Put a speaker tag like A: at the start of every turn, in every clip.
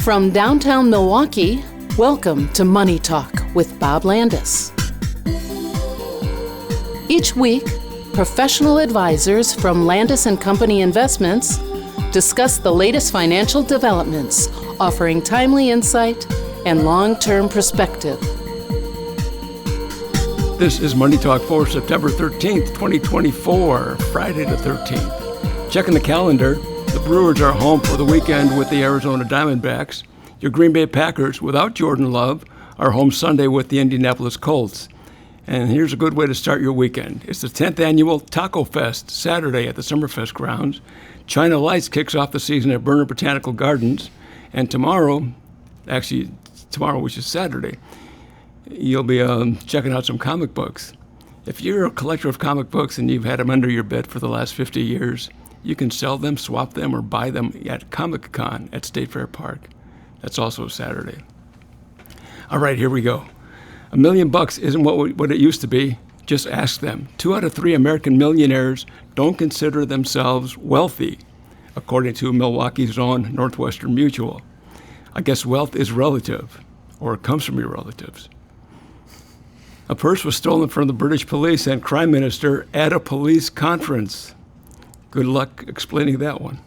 A: From downtown Milwaukee, welcome to Money Talk with Bob Landis. Each week, professional advisors from Landis & Company Investments discuss the latest financial developments, offering timely insight and long-term perspective.
B: This is Money Talk for September 13th, 2024, Friday the 13th. Checking the calendar, the Brewers are home for the weekend with the Arizona Diamondbacks. Your Green Bay Packers, without Jordan Love, are home Sunday with the Indianapolis Colts. And here's a good way to start your weekend. It's the 10th annual Taco Fest, Saturday at the Summerfest grounds. China Lights kicks off the season at Burner Botanical Gardens. And tomorrow, which is Saturday, you'll be checking out some comic books. If you're a collector of comic books and you've had them under your bed for the last 50 years, you can sell them, swap them, or buy them at Comic-Con at State Fair Park. That's also Saturday. All right, here we go. $1 million isn't what it used to be. Just ask them. 2 out of 3 American millionaires don't consider themselves wealthy, according to Milwaukee's own Northwestern Mutual. I guess wealth is relative, or it comes from your relatives. A purse was stolen from the British police and crime minister at a police conference. Good luck explaining that one.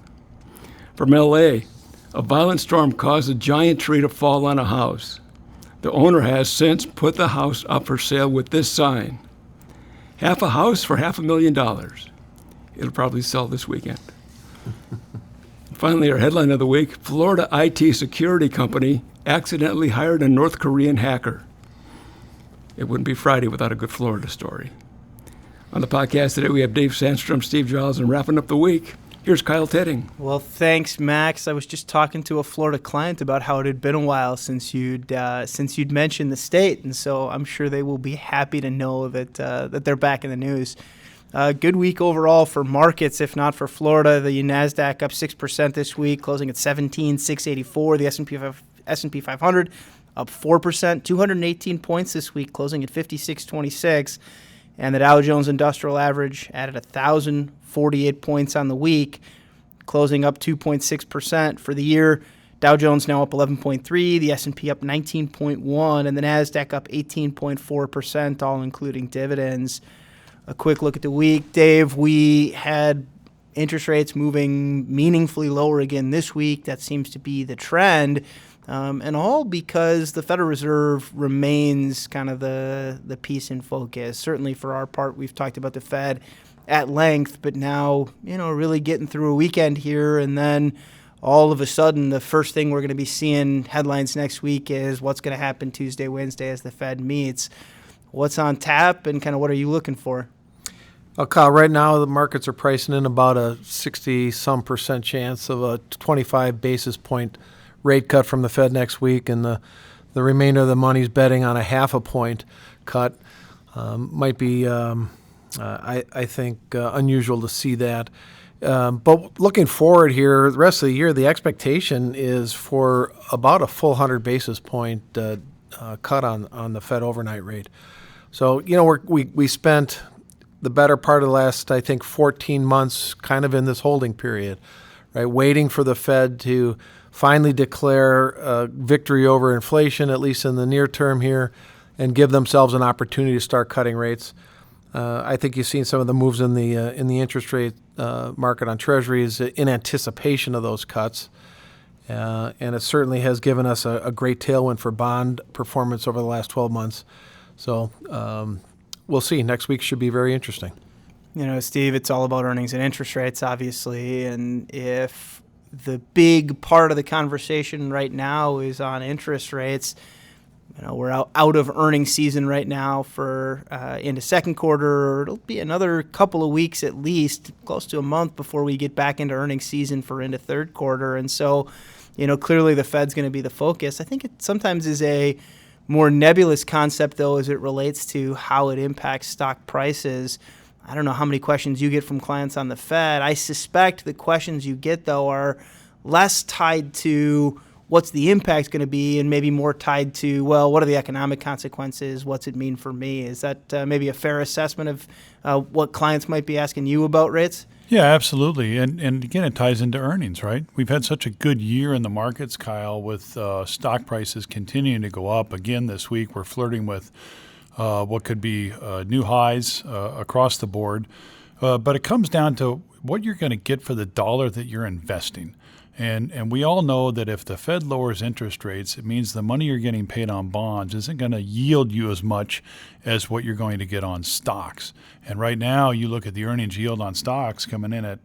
B: From L.A., a violent storm caused a giant tree to fall on a house. The owner has since put the house up for sale with this sign: half a house for $500,000. It'll probably sell this weekend. Finally, our headline of the week: Florida IT security company accidentally hired a North Korean hacker. It wouldn't be Friday without a good Florida story. On the podcast today, we have Dave Sandstrom, Steve Giles, and wrapping up the week, here's Kyle Tedding.
C: Well, thanks, Max. I was just talking to a Florida client about how it had been a while since you'd mentioned the state, and so I'm sure they will be happy to know that they're back in the news. Good week overall for markets, if not for Florida. The NASDAQ up 6% this week, closing at 17,684. The S&P 500 up 4%, 218 points this week, closing at 5626. And the Dow Jones Industrial Average added 1,048 points on the week, closing up 2.6% for the year. Dow Jones now up 11.3, the S&P up 19.1, and the NASDAQ up 18.4%, all including dividends. A quick look at the week. Dave, we had interest rates moving meaningfully lower again this week. That seems to be the trend. And all because the Federal Reserve remains kind of the piece in focus. Certainly for our part, we've talked about the Fed at length, but now, really getting through a weekend here, and then all of a sudden, the first thing we're going to be seeing headlines next week is what's going to happen Tuesday, Wednesday as the Fed meets. What's on tap, and kind of what are you looking for?
D: Well, Kyle, right now the markets are pricing in about a 60-some% chance of a 25 basis point rate cut from the Fed next week, and the remainder of the money's betting on a 0.5 point cut. Might be, I think, unusual to see that. But looking forward here, the rest of the year, the expectation is for about a full 100 basis point cut on the Fed overnight rate. So, we spent the better part of the last, I think, 14 months kind of in this holding period, right, waiting for the Fed to finally declare victory over inflation, at least in the near term here, and give themselves an opportunity to start cutting rates. I think you've seen some of the moves in the interest rate market on treasuries in anticipation of those cuts, and it certainly has given us a great tailwind for bond performance over the last 12 months. So we'll see. Next week should be very interesting.
C: Steve, it's all about earnings and interest rates, obviously, and if the big part of the conversation right now is on interest rates, we're out of earnings season right now for into second quarter. It'll be another couple of weeks at least, close to a month, before we get back into earnings season for into third quarter. And so, clearly the Fed's going to be the focus. I think it sometimes is a more nebulous concept, though, as it relates to how it impacts stock prices. I don't know how many questions you get from clients on the Fed. I suspect the questions you get, though, are less tied to what's the impact going to be and maybe more tied to, well, what are the economic consequences? What's it mean for me? Is that maybe a fair assessment of what clients might be asking you about rates?
E: Yeah, absolutely. And again, it ties into earnings, right? We've had such a good year in the markets, Kyle, with stock prices continuing to go up. Again, this week we're flirting with what could be new highs across the board. But it comes down to what you're going to get for the dollar that you're investing. And we all know that if the Fed lowers interest rates, it means the money you're getting paid on bonds isn't going to yield you as much as what you're going to get on stocks. And right now, you look at the earnings yield on stocks coming in at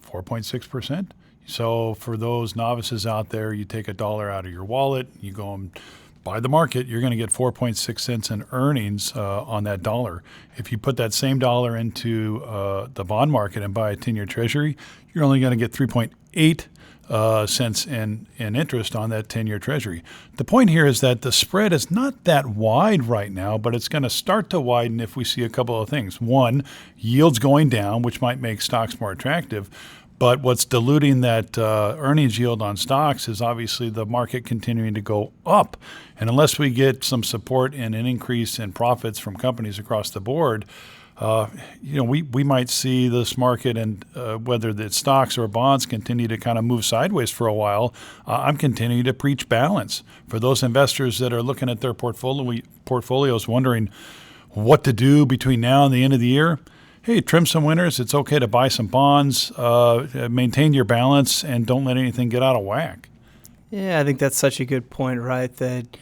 E: 4.6%. So for those novices out there, you take $1 out of your wallet, you go and buy the market, you're going to get 4.6 cents in earnings on that dollar. If you put that same dollar into the bond market and buy a 10-year treasury, you're only going to get 3.8 cents in interest on that 10-year treasury. The point here is that the spread is not that wide right now, but it's going to start to widen if we see a couple of things. One, yields going down, which might make stocks more attractive. But what's diluting that earnings yield on stocks is obviously the market continuing to go up. And unless we get some support and an increase in profits from companies across the board, we might see this market and whether it's stocks or bonds continue to kind of move sideways for a while. I'm continuing to preach balance for those investors that are looking at their portfolios wondering what to do between now and the end of the year. Hey, trim some winners. It's okay to buy some bonds, maintain your balance, and don't let anything get out of whack.
C: Yeah, I think that's such a good point, right? That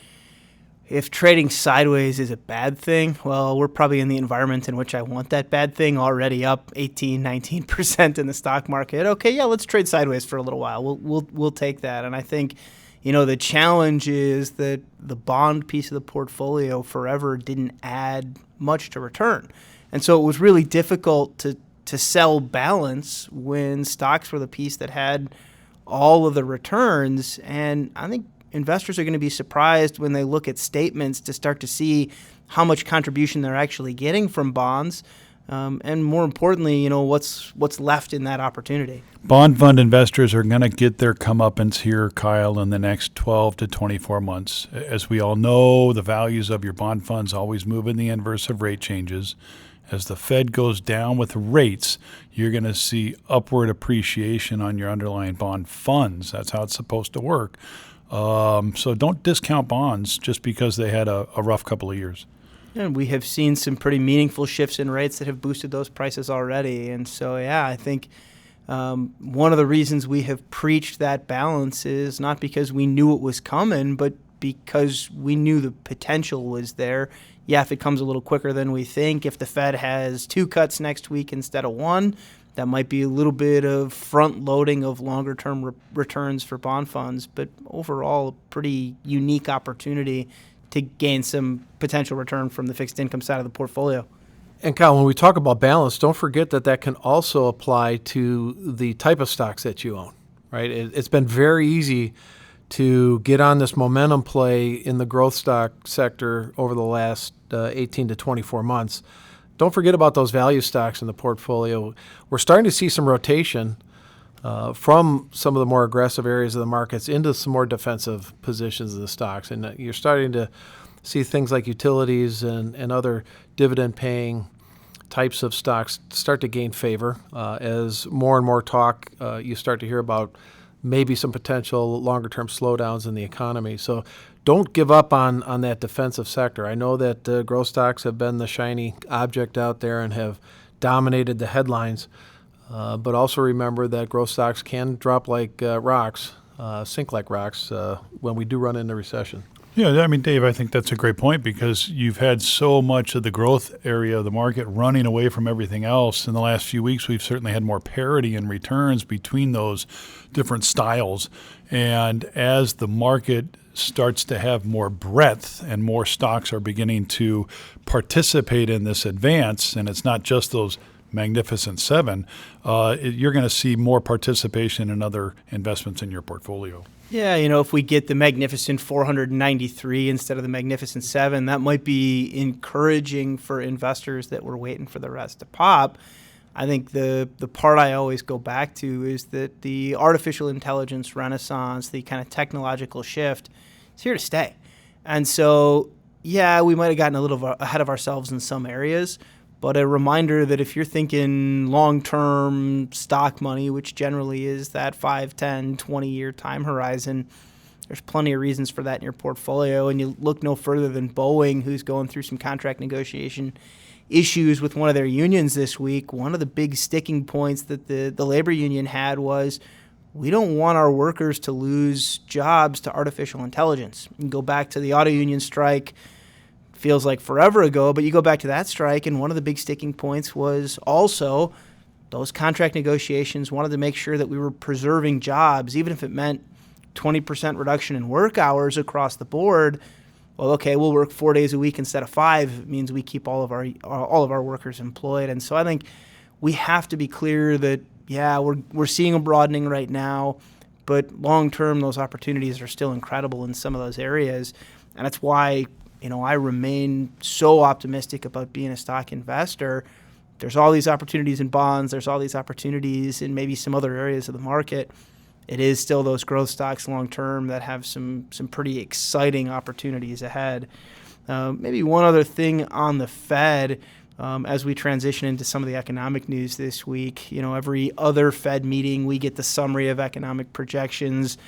C: if trading sideways is a bad thing, well, we're probably in the environment in which I want that bad thing, already up 18, 19% in the stock market. Okay, yeah, let's trade sideways for a little while. We'll take that. And I think, the challenge is that the bond piece of the portfolio forever didn't add much to return. And so it was really difficult to sell balance when stocks were the piece that had all of the returns. And I think investors are going to be surprised when they look at statements to start to see how much contribution they're actually getting from bonds, and more importantly, what's left in that opportunity.
E: Bond fund investors are going to get their comeuppance here, Kyle, in the next 12 to 24 months. As we all know, the values of your bond funds always move in the inverse of rate changes. As the Fed goes down with rates, you're going to see upward appreciation on your underlying bond funds. That's how it's supposed to work. So don't discount bonds just because they had a rough couple of years.
C: And we have seen some pretty meaningful shifts in rates that have boosted those prices already. And so, yeah, I think one of the reasons we have preached that balance is not because we knew it was coming, but because we knew the potential was there. Yeah, if it comes a little quicker than we think, if the Fed has 2 cuts next week instead of 1, that might be a little bit of front loading of longer term returns for bond funds, but overall a pretty unique opportunity to gain some potential return from the fixed income side of the portfolio.
D: And Kyle, when we talk about balance, don't forget that can also apply to the type of stocks that you own, right? It's been very easy to get on this momentum play in the growth stock sector over the last 18 to 24 months. Don't forget about those value stocks in the portfolio. We're starting to see some rotation from some of the more aggressive areas of the markets into some more defensive positions of the stocks. And you're starting to see things like utilities and other dividend-paying types of stocks start to gain favor as more and more talk you start to hear about maybe some potential longer-term slowdowns in the economy. So don't give up on that defensive sector. I know that growth stocks have been the shiny object out there and have dominated the headlines, but also remember that growth stocks can drop like rocks, sink like rocks when we do run into recession.
E: Yeah, I mean, Dave, I think that's a great point because you've had so much of the growth area of the market running away from everything else. In the last few weeks, we've certainly had more parity in returns between those different styles. And as the market starts to have more breadth and more stocks are beginning to participate in this advance, and it's not just those Magnificent Seven, you're going to see more participation in other investments in your portfolio.
C: Yeah, if we get the Magnificent 493 instead of the Magnificent 7, that might be encouraging for investors that were waiting for the rest to pop. I think the part I always go back to is that the artificial intelligence renaissance, the kind of technological shift, is here to stay. And so, yeah, we might have gotten a little ahead of ourselves in some areas, but a reminder that if you're thinking long-term stock money, which generally is that 5, 10, 20-year time horizon, there's plenty of reasons for that in your portfolio. And you look no further than Boeing, who's going through some contract negotiation issues with one of their unions this week. One of the big sticking points that the labor union had was, we don't want our workers to lose jobs to artificial intelligence. You can go back to the auto union strike, feels like forever ago, but you go back to that strike, and one of the big sticking points was also those contract negotiations wanted to make sure that we were preserving jobs, even if it meant 20% reduction in work hours across the board. Well, okay, we'll work 4 days a week instead of 5. It means we keep all of our workers employed. And so I think we have to be clear that, yeah, we're seeing a broadening right now, but long term, those opportunities are still incredible in some of those areas. And that's why, I remain so optimistic about being a stock investor. There's all these opportunities in bonds. There's all these opportunities in maybe some other areas of the market. It is still those growth stocks long term that have some pretty exciting opportunities ahead. Maybe one other thing on the Fed, as we transition into some of the economic news this week. Every other Fed meeting, we get the summary of economic projections.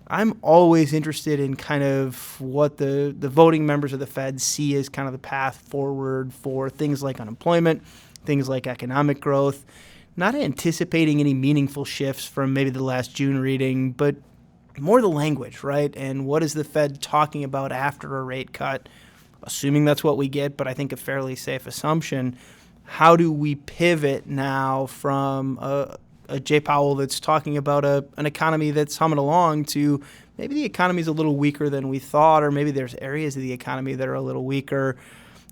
C: I'm always interested in kind of what the voting members of the Fed see as kind of the path forward for things like unemployment, things like economic growth. Not anticipating any meaningful shifts from maybe the last June reading, but more the language, right? And what is the Fed talking about after a rate cut? Assuming that's what we get, but I think a fairly safe assumption. How do we pivot now from a Jay Powell that's talking about an economy that's humming along to maybe the economy's a little weaker than we thought, or maybe there's areas of the economy that are a little weaker?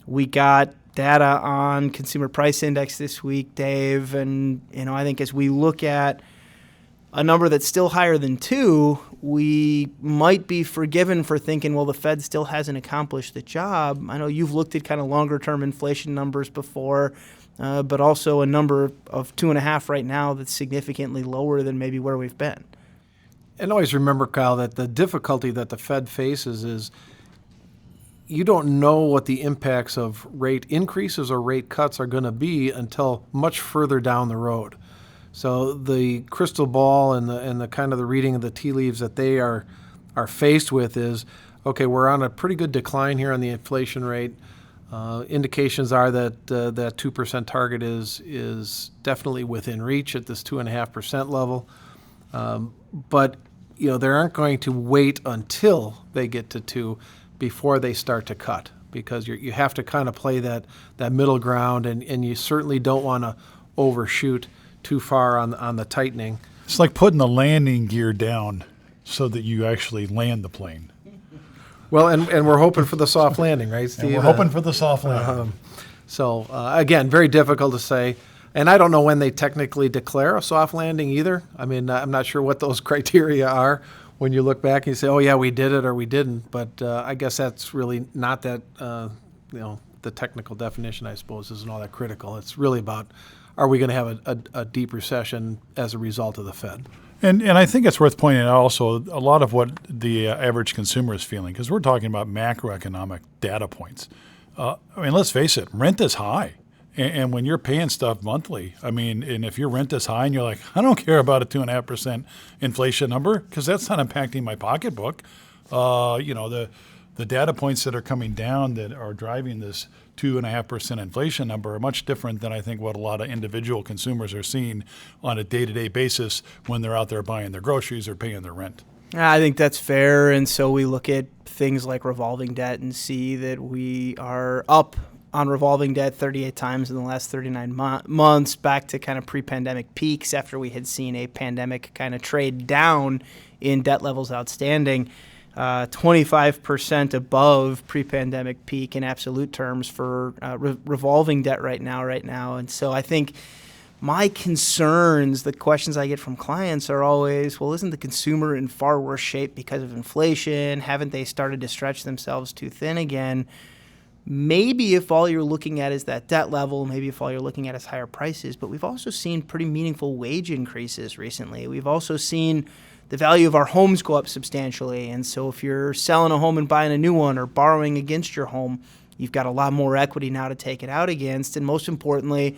C: We got data on consumer price index this week, Dave, and I think as we look at a number that's still higher than 2, we might be forgiven for thinking, well, the Fed still hasn't accomplished the job. I know you've looked at kind of longer-term inflation numbers before, but also a number of 2.5 right now that's significantly lower than maybe where we've been.
D: And always remember, Kyle, that the difficulty that the Fed faces is you don't know what the impacts of rate increases or rate cuts are going to be until much further down the road. So the crystal ball and the kind of the reading of the tea leaves that they are faced with is, okay, we're on a pretty good decline here on the inflation rate. Indications are that that 2% target is definitely within reach at this 2.5% level. But they aren't going to wait until they get to 2 before they start to cut, because you have to kind of play that middle ground, and you certainly don't want to overshoot too far on the tightening.
E: It's like putting the landing gear down so that you actually land the plane.
D: Well, and we're hoping for the soft landing, right, Steve?
E: And we're hoping for the soft landing.
D: So, again, very difficult to say. And I don't know when they technically declare a soft landing either. I mean, I'm not sure what those criteria are when you look back and you say, oh, yeah, we did it or we didn't. But I guess that's really not that, the technical definition, I suppose, isn't all that critical. It's really about, are we going to have a deep recession as a result of the Fed?
E: And I think it's worth pointing out also a lot of what the average consumer is feeling, because we're talking about macroeconomic data points. Let's face it, rent is high. And when you're paying stuff monthly, and if your rent is high and you're like, I don't care about a 2.5% inflation number because that's not impacting my pocketbook. The data points that are coming down that are driving this 2.5% inflation number are much different than I think what a lot of individual consumers are seeing on a day-to-day basis when they're out there buying their groceries or paying their rent.
C: I think that's fair. And so we look at things like revolving debt and see that we are up on revolving debt 38 times in the last 39 months, back to kind of pre-pandemic peaks after we had seen a pandemic kind of trade down in debt levels outstanding. 25% above pre-pandemic peak in absolute terms for revolving debt right now. And so I think my concerns, the questions I get from clients are always, well, isn't the consumer in far worse shape because of inflation? Haven't they started to stretch themselves too thin again? Maybe if all you're looking at is that debt level, maybe if all you're looking at is higher prices, but we've also seen pretty meaningful wage increases recently. We've also seen the value of our homes go up substantially. And so if you're selling a home and buying a new one or borrowing against your home, You've got a lot more equity now to take it out against. And most importantly,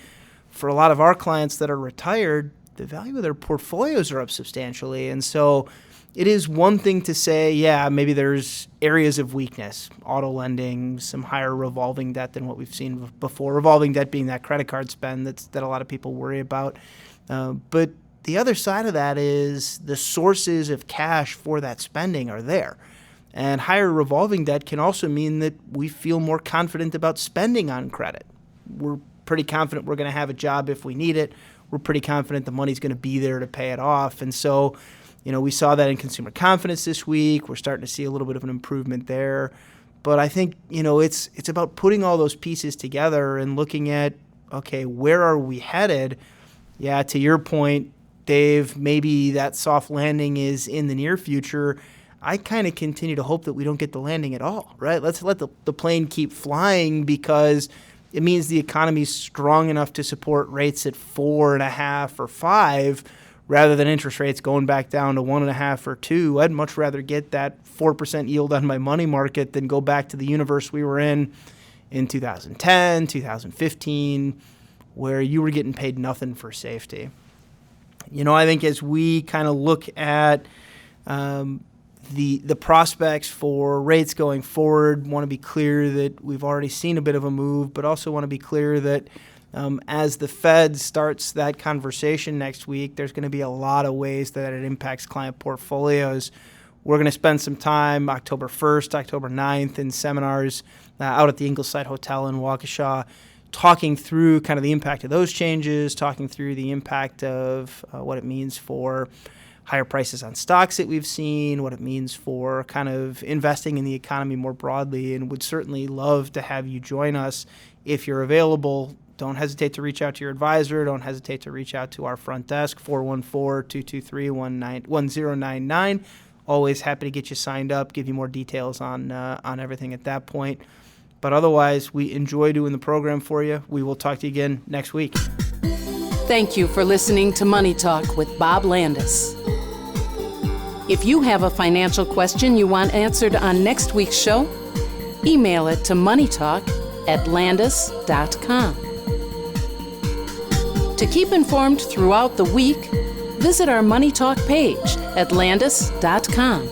C: for a lot of our clients that are retired, the value of their portfolios are up substantially. And so it is one thing to say, yeah, maybe there's areas of weakness, auto lending, some higher revolving debt than what we've seen before. Revolving debt being that credit card spend that a lot of people worry about. But the other side of that is the sources of cash for that spending are there. And higher revolving debt can also mean that we feel more confident about spending on credit. We're pretty confident we're going to have a job if we need it. We're pretty confident the money's going to be there to pay it off. And so, we saw that in consumer confidence this week. We're starting to see a little bit of an improvement there. But I think, it's about putting all those pieces together and looking at, okay, where are we headed? Yeah, to your point, Dave, maybe that soft landing is in the near future. I kind of continue to hope that we don't get the landing at all, right? Let's let the plane keep flying, because it means the economy is strong enough to support rates at 4.5 or 5, rather than interest rates going back down to 1.5 or 2. I'd much rather get that 4% yield on my money market than go back to the universe we were in 2010, 2015, where you were getting paid nothing for safety. I think as we kind of look at the prospects for rates going forward, want to be clear that we've already seen a bit of a move, but also want to be clear that as the Fed starts that conversation next week, there's going to be a lot of ways that it impacts client portfolios. We're going to spend some time October 1st, October 9th in seminars out at the Ingleside Hotel in Waukesha, talking through kind of the impact of those changes, talking through the impact of what it means for higher prices on stocks that we've seen, what it means for kind of investing in the economy more broadly, and would certainly love to have you join us if you're available. Don't hesitate to reach out to your advisor. Don't hesitate to reach out to our front desk, 414-223-1099. Always happy to get you signed up, give you more details on everything at that point. But otherwise, we enjoy doing the program for you. We will talk to you again next week.
A: Thank you for listening to Money Talk with Bob Landis. If you have a financial question you want answered on next week's show, email it to moneytalk@landis.com. To keep informed throughout the week, visit our Money Talk page at landis.com.